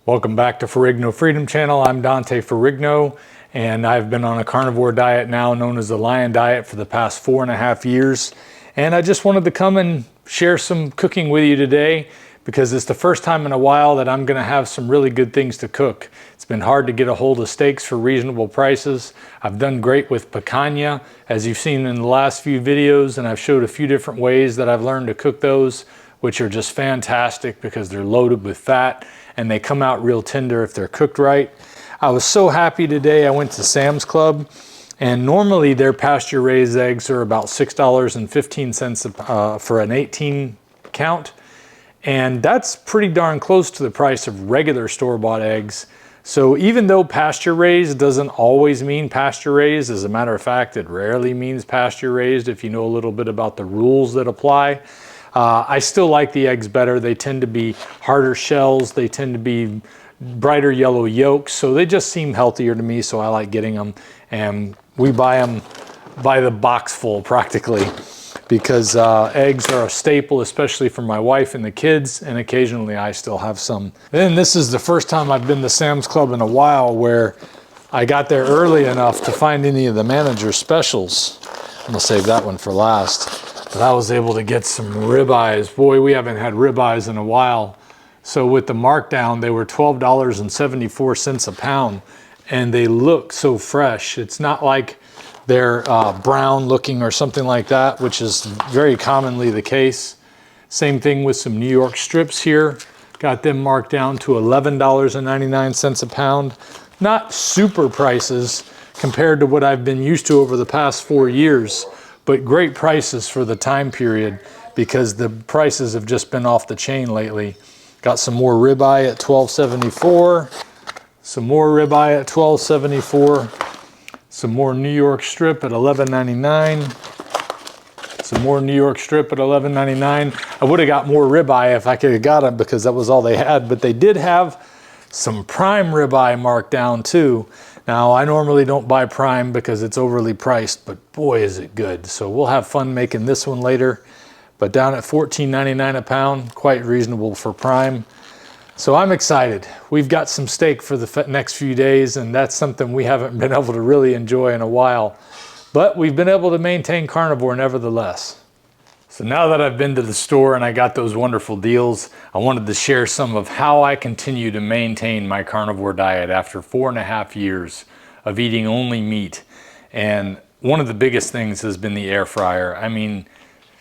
Welcome back to Ferrigno Freedom Channel. I'm Dante Ferrigno, and I've been on a carnivore diet now known as the Lion Diet for the past 4.5 years. And I just wanted to come and share some cooking with you today because it's the first time in a while that I'm gonna have some really good things to cook. It's been hard to get a hold of steaks for reasonable prices. I've done great with picanha, as you've seen in the last few videos, and I've showed a few different ways that I've learned to cook those, which are just fantastic because they're loaded with fat and they come out real tender if they're cooked right. I was so happy today. I went to Sam's Club, and normally their pasture raised eggs are about $6.15 for an 18 count. And that's pretty darn close to the price of regular store-bought eggs. So even though pasture raised doesn't always mean pasture raised, as a matter of fact, it rarely means pasture raised if you know a little bit about the rules that apply. I still like the eggs better. They tend to be harder shells. They tend to be brighter yellow yolks. So they just seem healthier to me. So I like getting them. And we buy them by the box full practically because eggs are a staple, especially for my wife and the kids. And occasionally I still have some. Then this is the first time I've been to Sam's Club in a while where I got there early enough to find any of the manager's specials. I'm gonna save that one for last. But I was able to get some ribeyes. Boy, we haven't had ribeyes in a while. So with the markdown, they were $12.74 a pound, and they look so fresh. It's not like they're brown looking or something like that, which is very commonly the case. Same thing with some New York strips here. Got them marked down to $11.99 a pound. Not super prices compared to what I've been used to over the past 4 years. But great prices for the time period because the prices have just been off the chain lately. Got some more ribeye at $12.74, some more ribeye at $12.74, some more New York strip at $11.99, some more New York strip at $11.99. I would have got more ribeye if I could have got them because that was all they had, but they did have some prime ribeye marked down too. Now, I normally don't buy prime because it's overly priced, but boy, is it good. So we'll have fun making this one later. But down at $14.99 a pound, quite reasonable for prime. So I'm excited. We've got some steak for the next few days, and that's something we haven't been able to really enjoy in a while. But we've been able to maintain carnivore nevertheless. So now that I've been to the store and I got those wonderful deals, I wanted to share some of how I continue to maintain my carnivore diet after 4.5 years of eating only meat. And one of the biggest things has been the air fryer. I mean,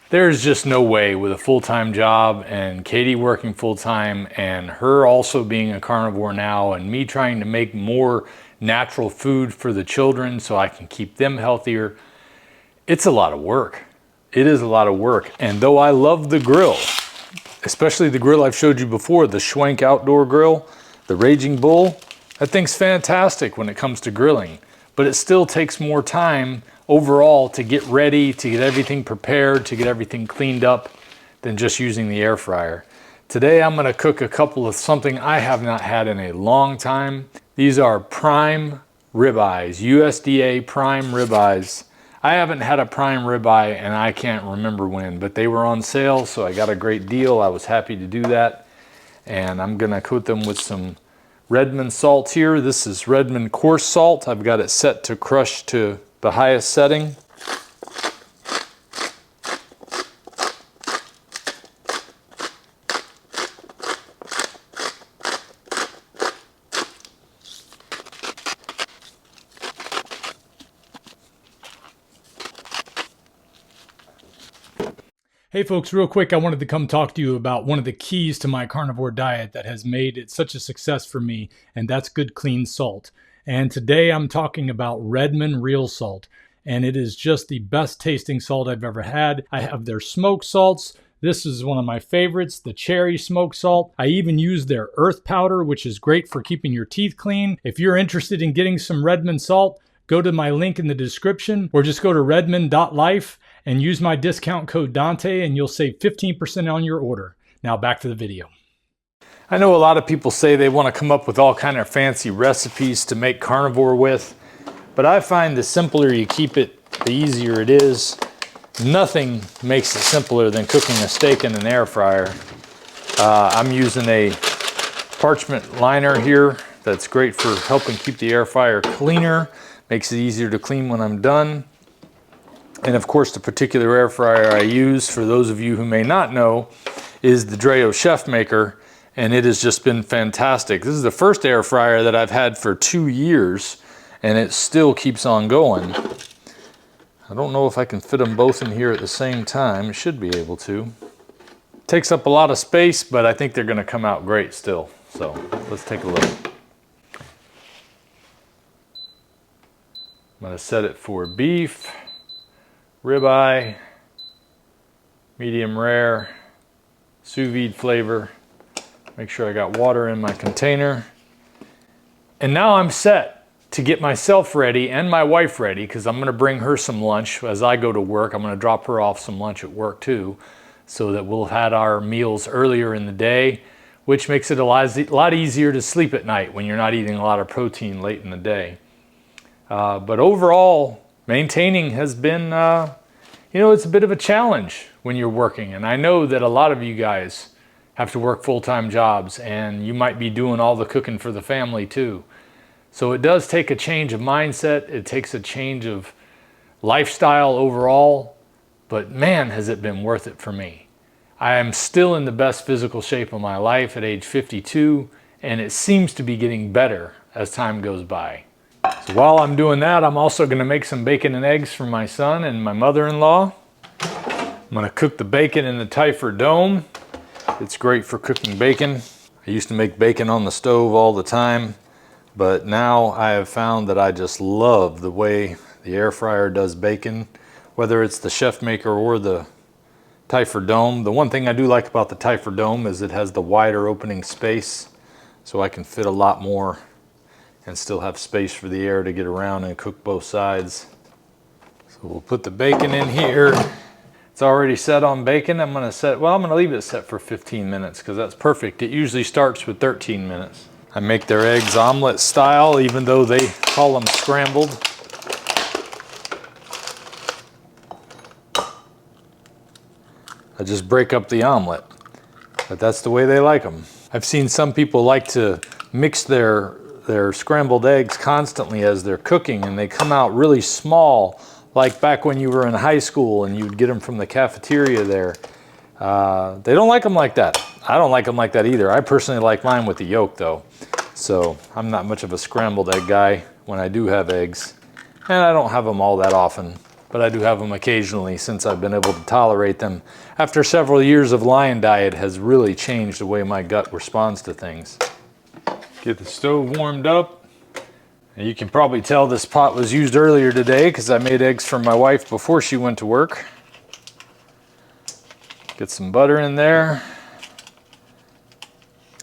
there's just no way with a full-time job and Katie working full-time and her also being a carnivore now and me trying to make more natural food for the children so I can keep them healthier. It's a lot of work. It is a lot of work, and though I love the grill, especially the grill I've showed you before, the Schwenk outdoor grill, the Raging Bull, that thing's fantastic when it comes to grilling, but it still takes more time overall to get ready, to get everything prepared, to get everything cleaned up than just using the air fryer. Today I'm gonna cook a couple of something I have not had in a long time. These are prime ribeyes, USDA prime ribeyes. I haven't had a prime ribeye and I can't remember when, but they were on sale, so I got a great deal. I was happy to do that. And I'm gonna coat them with some Redmond salt here. This is Redmond coarse salt. I've got it set to crush to the highest setting. Hey folks, real quick, I wanted to come talk to you about one of the keys to my carnivore diet that has made it such a success for me, and that's good clean salt. And today I'm talking about Redmond real salt, and it is just the best tasting salt I've ever had. I have their smoked salts. This is one of my favorites, the cherry smoked salt. I even use their earth powder, which is great for keeping your teeth clean. If you're interested in getting some Redmond salt, go to my link in the description or just go to redmond.life and use my discount code Dante and you'll save 15% on your order. Now back to the video. I know a lot of people say they want to come up with all kind of fancy recipes to make carnivore with, but I find the simpler you keep it, the easier it is. Nothing makes it simpler than cooking a steak in an air fryer. I'm using a parchment liner here that's great for helping keep the air fryer cleaner, makes it easier to clean when I'm done. And of course, the particular air fryer I use, for those of you who may not know, is the Dreo Chef Maker, and it has just been fantastic. This is the first air fryer that I've had for 2 years, and it still keeps on going. I don't know if I can fit them both in here at the same time. It should be able to. Takes up a lot of space, but I think they're gonna come out great still. So let's take a look. I'm gonna set it for beef, ribeye, medium rare, sous vide flavor. Make sure I got water in my container. And now I'm set to get myself ready and my wife ready, because I'm gonna bring her some lunch as I go to work. I'm gonna drop her off some lunch at work too, so that we'll have had our meals earlier in the day, which makes it a lot easier to sleep at night when you're not eating a lot of protein late in the day. But overall, maintaining has been, you know, it's a bit of a challenge when you're working. And I know that a lot of you guys have to work full-time jobs, and you might be doing all the cooking for the family too. So it does take a change of mindset. It takes a change of lifestyle overall, but man, has it been worth it for me. I am still in the best physical shape of my life at age 52, and it seems to be getting better as time goes by. So while I'm doing that, I'm also gonna make some bacon and eggs for my son and my mother-in-law. I'm gonna cook the bacon in the Typher Dome. It's great for cooking bacon. I used to make bacon on the stove all the time, but now I have found that I just love the way the air fryer does bacon, whether it's the Chef Maker or the Typher Dome. The one thing I do like about the Typher Dome is it has the wider opening space, so I can fit a lot more and still have space for the air to get around and cook both sides. So we'll put the bacon in here. It's already set on bacon. I'm gonna leave it set for 15 minutes because that's perfect. It usually starts with 13 minutes. I make their eggs omelet style, even though they call them scrambled. I just break up the omelet, but that's the way they like them. I've seen some people like to mix their scrambled eggs constantly as they're cooking, and they come out really small, like back when you were in high school and you'd get them from the cafeteria there. They don't like them like that. I don't like them like that either. I personally like mine with the yolk though. So I'm not much of a scrambled egg guy when I do have eggs. And I don't have them all that often, but I do have them occasionally since I've been able to tolerate them. After several years of lion diet has really changed the way my gut responds to things. Get the stove warmed up. And you can probably tell this pot was used earlier today because I made eggs for my wife before she went to work. Get some butter in there.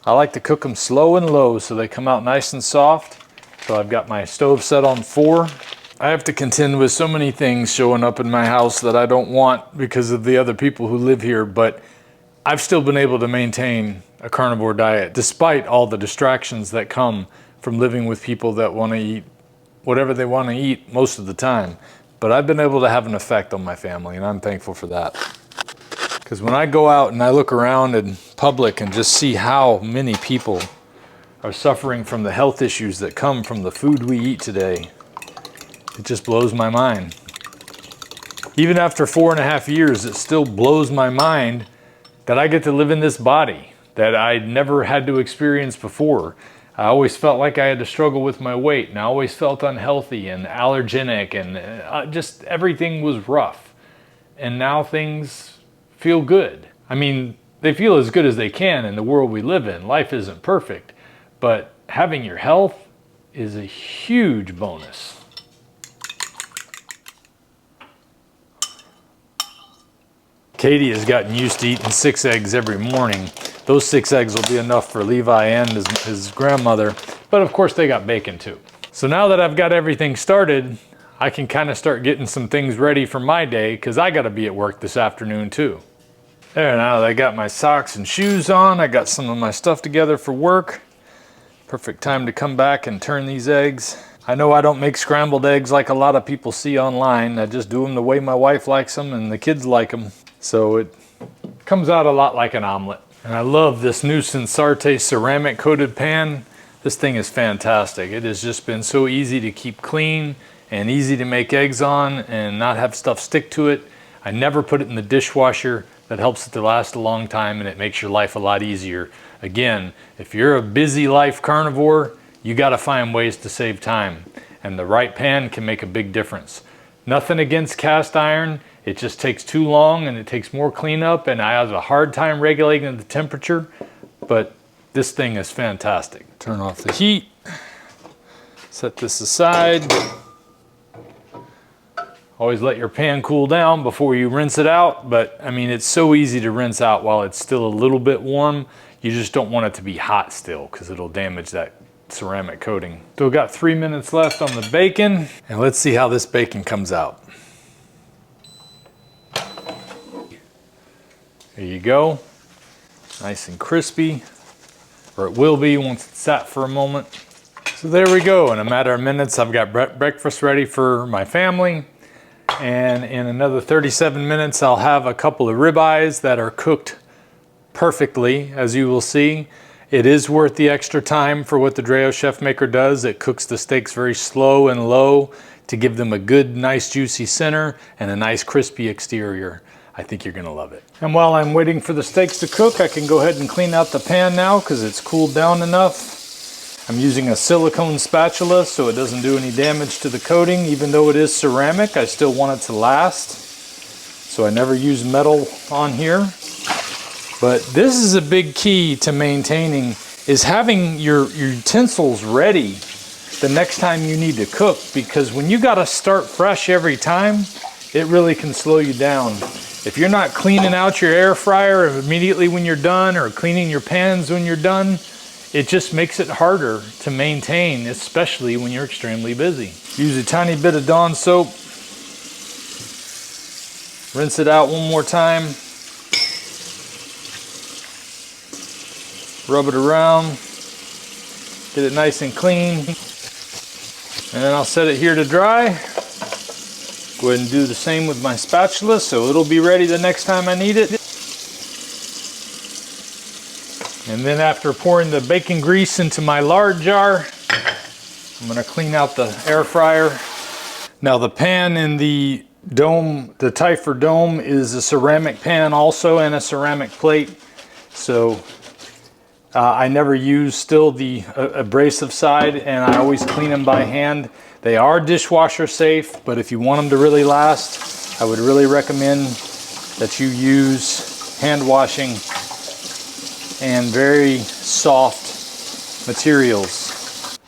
I like to cook them slow and low so they come out nice and soft. So I've got my stove set on 4. I have to contend with so many things showing up in my house that I don't want because of the other people who live here, but I've still been able to maintain a carnivore diet despite all the distractions that come from living with people that want to eat whatever they want to eat most of the time. But I've been able to have an effect on my family, and I'm thankful for that. Because when I go out and I look around in public and just see how many people are suffering from the health issues that come from the food we eat today, it just blows my mind. Even after 4.5 years, it still blows my mind that I get to live in this body that I never had to experience before. I always felt like I had to struggle with my weight, and I always felt unhealthy and allergenic, and just everything was rough. And now things feel good. I mean, they feel as good as they can in the world we live in. Life isn't perfect, but having your health is a huge bonus. Katie has gotten used to eating 6 eggs every morning. Those 6 eggs will be enough for Levi and his grandmother, but of course they got bacon too. So now that I've got everything started, I can kind of start getting some things ready for my day because I got to be at work this afternoon too. There, now that I got my socks and shoes on, I got some of my stuff together for work. Perfect time to come back and turn these eggs. I know I don't make scrambled eggs like a lot of people see online. I just do them the way my wife likes them and the kids like them. So it comes out a lot like an omelet. And I love this new Sensarte ceramic coated pan. This thing is fantastic. It has just been so easy to keep clean and easy to make eggs on and not have stuff stick to it. I never put it in the dishwasher. That helps it to last a long time, and it makes your life a lot easier. Again, if you're a busy life carnivore, you got to find ways to save time, and the right pan can make a big difference. Nothing against cast iron. It just takes too long and it takes more cleanup, and I have a hard time regulating the temperature, but this thing is fantastic. Turn off the heat, set this aside. Always let your pan cool down before you rinse it out, but I mean, it's so easy to rinse out while it's still a little bit warm. You just don't want it to be hot still because it'll damage that ceramic coating. So we've got 3 minutes left on the bacon, and let's see how this bacon comes out. There you go. Nice and crispy, or it will be once it's sat for a moment. So there we go. In a matter of minutes, I've got breakfast ready for my family. And in another 37 minutes, I'll have a couple of ribeyes that are cooked perfectly, as you will see. It is worth the extra time for what the Dreo Chef Maker does. It cooks the steaks very slow and low to give them a good, nice, juicy center and a nice, crispy exterior. I think you're gonna love it. And while I'm waiting for the steaks to cook, I can go ahead and clean out the pan now because it's cooled down enough. I'm using a silicone spatula so it doesn't do any damage to the coating. Even though it is ceramic, I still want it to last. So I never use metal on here. But this is a big key to maintaining, is having your utensils ready the next time you need to cook, because when you gotta start fresh every time, it really can slow you down. If you're not cleaning out your air fryer immediately when you're done, or cleaning your pans when you're done, it just makes it harder to maintain, especially when you're extremely busy. Use a tiny bit of Dawn soap. Rinse it out one more time. Rub it around. Get it nice and clean. And then I'll set it here to dry. Go ahead and do the same with my spatula so it'll be ready the next time I need it. And then after pouring the bacon grease into my lard jar, I'm gonna clean out the air fryer. Now the pan in the dome, the Typher dome, is a ceramic pan also and a ceramic plate. So I never use still the abrasive side, and I always clean them by hand. They are dishwasher safe, but if you want them to really last, I would really recommend that you use hand washing and very soft materials.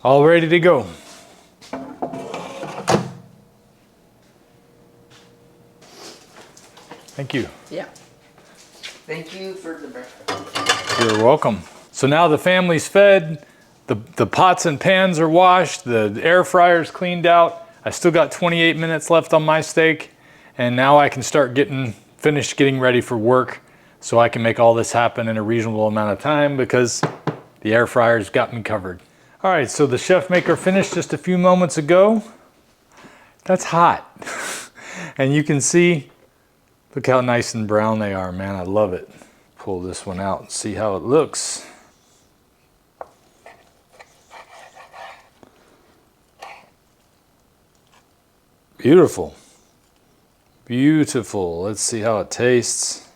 All ready to go. Thank you. Yeah. Thank you for the breakfast. You're welcome. So now the family's fed, the pots and pans are washed, the air fryer's cleaned out. I still got 28 minutes left on my steak, and now I can start finished getting ready for work so I can make all this happen in a reasonable amount of time because the air fryer's got me covered. All right, so the Chef Maker finished just a few moments ago. That's hot. And you can see, look how nice and brown they are, man. I love it. Pull this one out and see how it looks. Beautiful. Beautiful. Let's see how it tastes.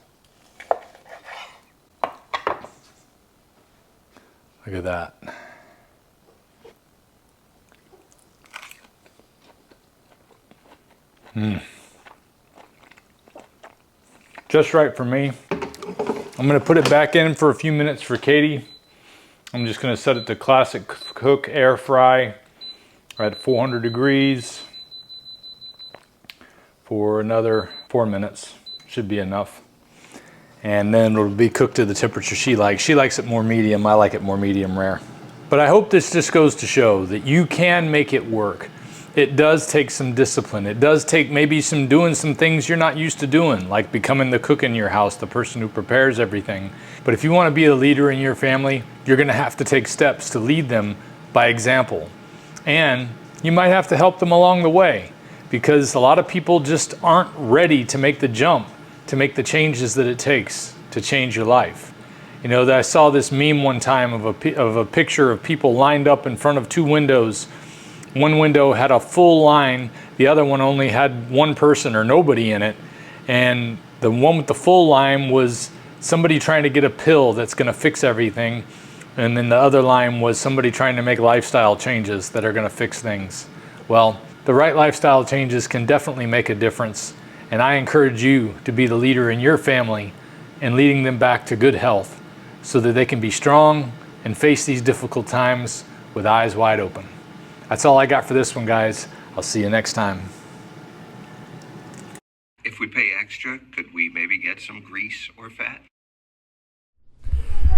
Look at that. Just right for me. I'm going to put it back in for a few minutes for Katie. I'm just going to set it to classic cook air fry at 400 degrees for another 4 minutes. Should be enough. And then it'll be cooked to the temperature she likes. She likes it more medium. I like it more medium rare. But I hope this just goes to show that you can make it work. It does take some discipline. It does take maybe doing some things you're not used to doing, like becoming the cook in your house, the person who prepares everything. But if you want to be a leader in your family, you're going to have to take steps to lead them by example. And you might have to help them along the way, because a lot of people just aren't ready to make the jump to make the changes that it takes to change your life. You know, I saw this meme one time of a picture of people lined up in front of two windows. One window had a full line, the other one only had one person or nobody in it. And the one with the full line was somebody trying to get a pill that's going to fix everything. And then the other line was somebody trying to make lifestyle changes that are going to fix things. Well, the right lifestyle changes can definitely make a difference. And I encourage you to be the leader in your family and leading them back to good health so that they can be strong and face these difficult times with eyes wide open. That's all I got for this one, guys. I'll see you next time. If we pay extra, could we maybe get some grease or fat?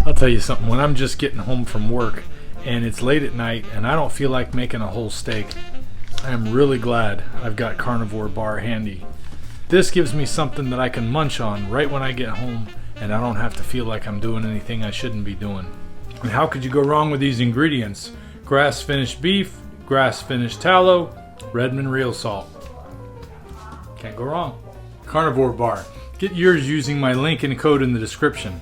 I'll tell you something, when I'm just getting home from work and it's late at night and I don't feel like making a whole steak, I am really glad I've got Carnivore bar handy. This gives me something that I can munch on right when I get home and I don't have to feel like I'm doing anything I shouldn't be doing. And how could you go wrong with these ingredients? Grass-finished beef, grass-finished tallow, Redmond real salt. Can't go wrong. Carnivore bar. Get yours using my link and code in the description.